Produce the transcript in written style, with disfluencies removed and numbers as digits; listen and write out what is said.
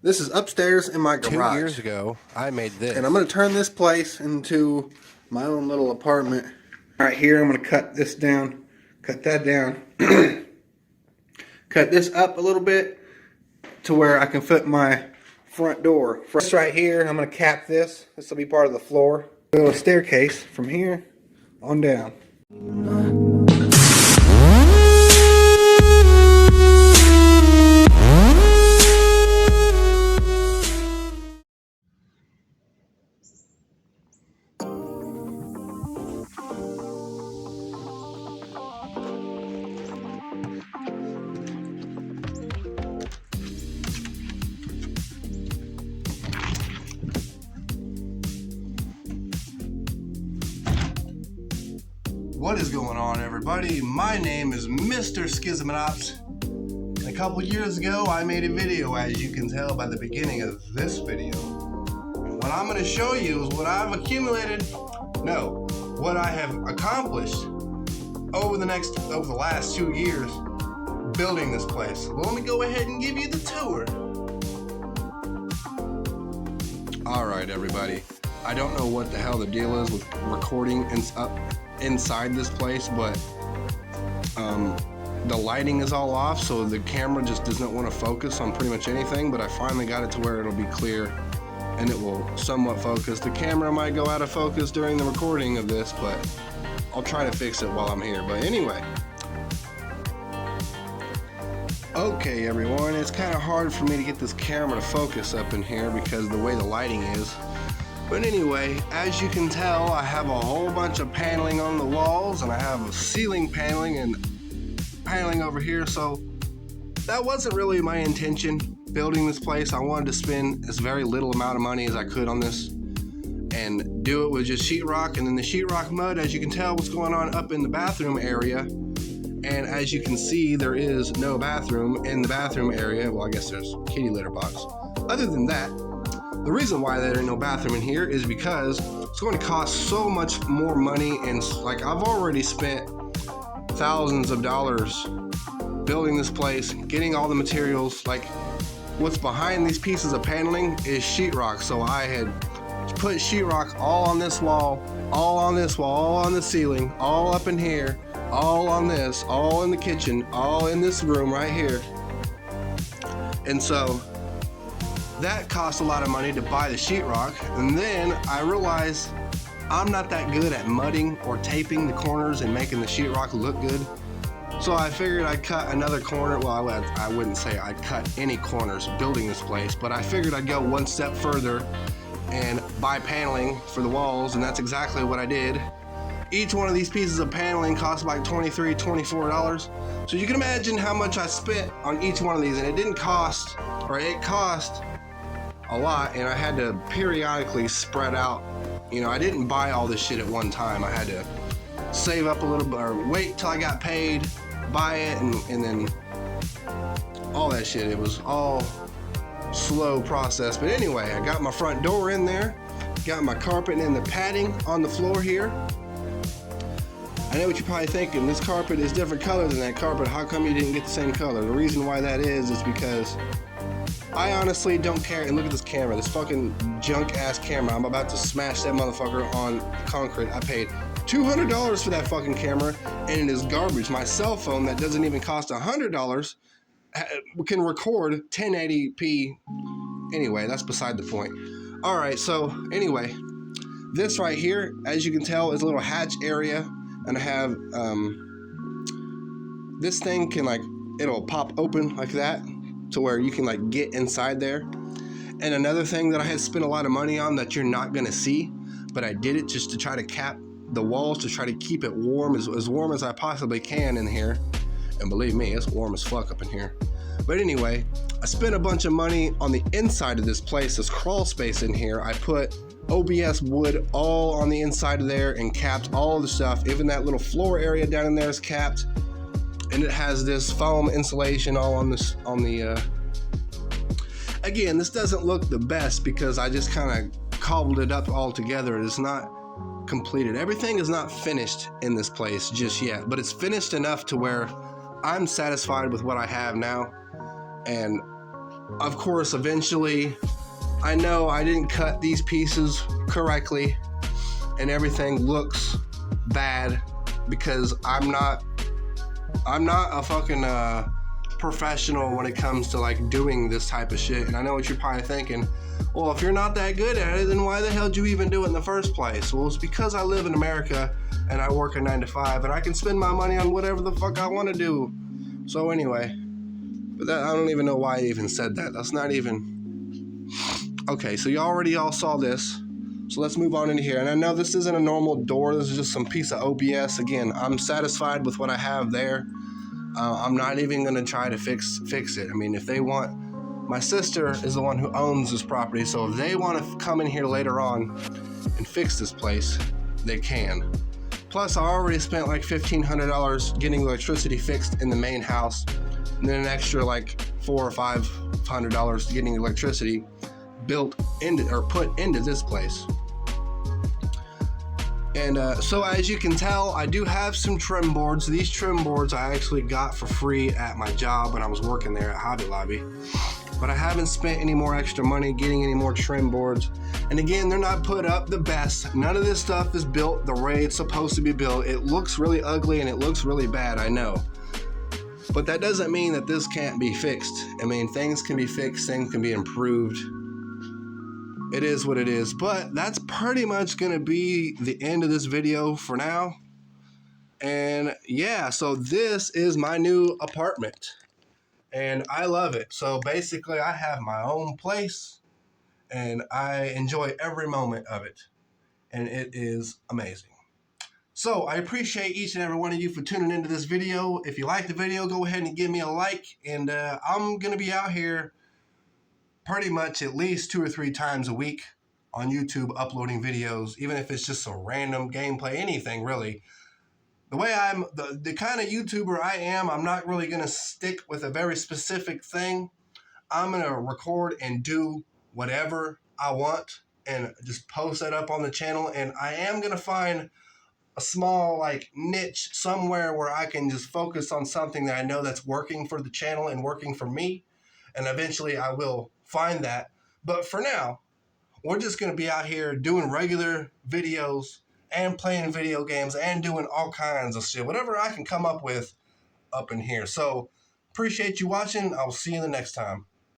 This is upstairs in my garage. 2 years ago, I made this. And I'm going to turn this place into my own little apartment. Right here, I'm going to cut this down, cut that down, cut this up a little bit to where I can fit my front door. This right here, I'm going to cap this. This will be part of the floor. A little staircase from here on down. What is going on, everybody? My name is Mr.Skizamanops. And a couple years ago, I made a video, as you can tell by the beginning of this video. And what I'm going to show you is what I've accumulated, what I have accomplished over the last 2 years building this place. Well, let me go ahead and give you the tour. Alright, everybody. I don't know what the hell the deal is with recording inside this place, but the lighting is all off, so the camera just doesn't want to focus on pretty much anything. But I finally got it to where it'll be clear and it will somewhat focus. The camera might go out of focus during the recording of this, but I'll try to fix it while I'm here. But anyway, okay everyone, it's kind of hard for me to get this camera to focus up in here because the way the lighting is. But anyway, as you can tell, I have a whole bunch of paneling on the walls, and I have a ceiling paneling and paneling over here. So that wasn't really my intention building this place. I wanted to spend as very little amount of money as I could on this and do it with just sheetrock. And then the sheetrock mud, as you can tell, what's going on up in the bathroom area. And as you can see, there is no bathroom in the bathroom area. Well, I guess there's kitty litter box. Other than that, the reason why there ain't no bathroom in here is because it's going to cost so much more money, and like I've already spent thousands of dollars building this place, getting all the materials. Like what's behind these pieces of paneling is sheetrock, so I had put sheetrock all on this wall, all on this wall, all on the ceiling, all up in here, all on this, all in the kitchen, all in this room right here. And so that cost a lot of money to buy the sheetrock, and then I realized I'm not that good at mudding or taping the corners and making the sheetrock look good. So I figured I'd cut another corner. Well, I wouldn't say I'd cut any corners building this place, but I figured I'd go one step further and buy paneling for the walls, and that's exactly what I did. Each one of these pieces of paneling cost like $23, $24. So you can imagine how much I spent on each one of these, and it didn't cost, or it cost a lot, and I had to periodically spread out. You know, I didn't buy all this shit at one time. I had to save up a little bit, or wait till I got paid, buy it, and then all that shit. It was all slow process. But anyway, I got my front door in there, got my carpet and the padding on the floor here. I know what you're probably thinking, this carpet is different color than that carpet. How come you didn't get the same color? The reason why that is because I honestly don't care. And look at this camera, this fucking junk ass camera. I'm about to smash that motherfucker on concrete. I paid $200 for that fucking camera, and it is garbage. My cell phone that doesn't even cost $100 can record 1080p. Anyway, that's beside the point. All right, so anyway, this right here, as you can tell, is a little hatch area, and I have this thing can it'll pop open like that, to where you can get inside there. And another thing that I had spent a lot of money on that you're not gonna see, but I did it just to try to cap the walls, to try to keep it warm, as warm as I possibly can in here. And believe me, it's warm as fuck up in here. But anyway, I spent a bunch of money on the inside of this place, this crawl space in here. I put OBS wood all on the inside of there and capped all of the stuff. Even that little floor area down in there is capped. And it has this foam insulation all on this, again, this doesn't look the best because I just kind of cobbled it up all together. It's not completed. Everything is not finished in this place just yet, but it's finished enough to where I'm satisfied with what I have now. And Of course, eventually, I know I didn't cut these pieces correctly and everything looks bad because I'm not a fucking professional when it comes to like doing this type of shit. And I know what you're probably thinking, well, if you're not that good at it, then why the hell did you even do it in the first place? Well, it's because I live in America and I work a 9 to 5 and I can spend my money on whatever the fuck I want to do. So anyway, but that, I don't even know why I even said that. That's not even okay. So you already all saw this. So let's move on into here. And I know this isn't a normal door. This is just some piece of OBS. Again, I'm satisfied with what I have there. I'm not even going to try to fix it. I mean, if they want, my sister is the one who owns this property. So if they want to come in here later on and fix this place, they can. Plus, I already spent like $1,500 getting electricity fixed in the main house. And then an extra like $400 or $500 getting electricity built into or put into this place. And so as you can tell, I do have some trim boards. These trim boards I actually got for free at my job when I was working there at Hobby Lobby. But I haven't spent any more extra money getting any more trim boards. And again, they're not put up the best. None of this stuff is built the way it's supposed to be built. It looks really ugly and it looks really bad, I know. But that doesn't mean that this can't be fixed. I mean, things can be fixed, things can be improved. It is what it is, but that's pretty much gonna be the end of this video for now. And yeah, so this is my new apartment and I love it. So basically I have my own place and I enjoy every moment of it and it is amazing. So I appreciate each and every one of you for tuning into this video. If you like the video, go ahead and give me a like, and I'm gonna be out here pretty much at least 2 or 3 times a week on YouTube uploading videos, even if it's just a random gameplay, anything really. The way I'm, the kind of YouTuber I am, I'm not really going to stick with a very specific thing. I'm going to record and do whatever I want and just post that up on the channel. And I am going to find a small like niche somewhere where I can just focus on something that I know that's working for the channel and working for me. And eventually I will find that. But for now, we're just going to be out here doing regular videos and playing video games and doing all kinds of shit. Whatever I can come up with up in here. So appreciate you watching. I'll see you the next time.